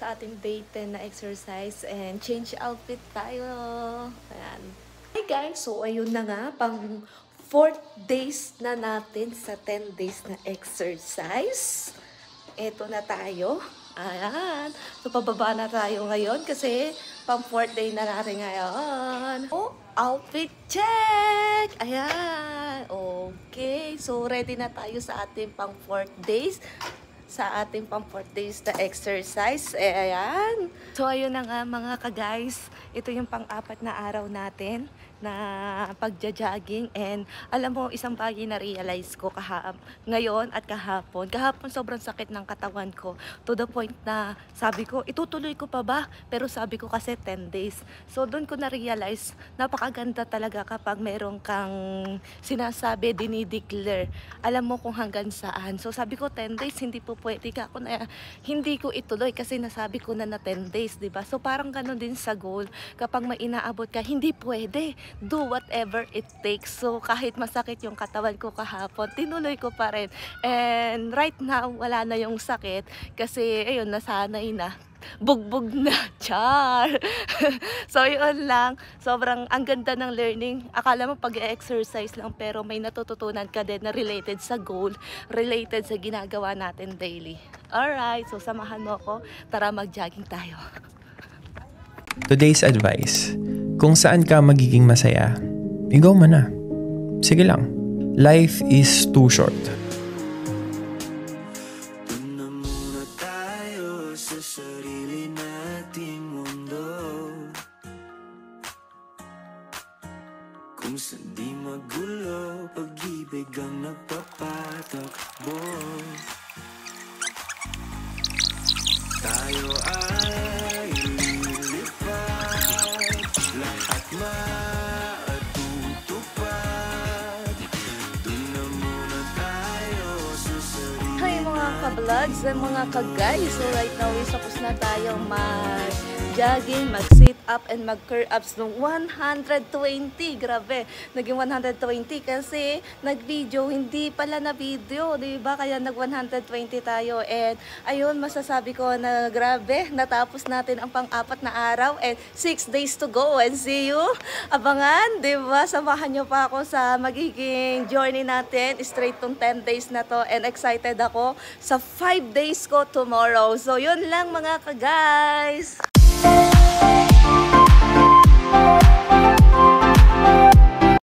sa ating day 10 na exercise and change outfit tayo. Ayan. Hi guys! So ayun na nga, pang 4th days na natin sa 10 days na exercise. Eto na tayo. Ayan. So pababa na tayo ngayon kasi pang 4th day na natin ngayon. Oh, outfit check! Ayan. Okay. So ready na tayo sa ating pang 4th days. Sa ating pang 4th days na exercise. Ayan. So ayun na nga mga ka-guys. Ito yung pang-4 na araw natin na pagja-jogging, and alam mo, isang bagay na realize ko ngayon at kahapon sobrang sakit ng katawan ko, to the point na sabi ko itutuloy ko pa ba, pero sabi ko kasi 10 days. So doon ko na realize napakaganda talaga kapag meron kang sinasabi, dinideclare, alam mo kung hanggang saan. So sabi ko 10 days hindi po pwede ka ako na hindi ko ituloy kasi nasabi ko na 10 days, diba? So parang ganun din sa goal, kapag may inaabot ka hindi pwede, do whatever it takes. So kahit masakit yung katawan ko kahapon, tinuloy ko pa rin. And right now, wala na yung sakit kasi ayun, nasanay na. Bugbog na, char. So yun lang, sobrang ang ganda ng learning. Akala mo pag-exercise lang, pero may natututunan ka din na related sa goal, related sa ginagawa natin daily. Alright, so samahan mo ako, tara mag-jogging tayo. Today's advice: kung saan ka magiging masaya, ikaw man na. Sige lang. Life is too short. Doon na muna tayo sa sarili nating mundo, kung saan di magulo, pag-ibig ang nagpapatakbo. Tayo ay lilipad, lahat matutupad. Doon na muna tayo sa sarili. Hi mga ka-vlogs and mga ka-guys. So right now, tapos na tayo mag-jogging, mag-sit up and mag-curl ups ng 120. Grabe, naging 120 kasi nag-video, hindi pala na video, diba? Kaya nag-120 tayo. And ayun, masasabi ko na grabe, natapos natin ang pang-4 na araw and 6 days to go. And see you, abangan, diba? Samahan nyo pa ako sa magiging journey natin, straight tong 10 days na to. And excited ako sa 5 days ko tomorrow. So yun lang mga ka-guys.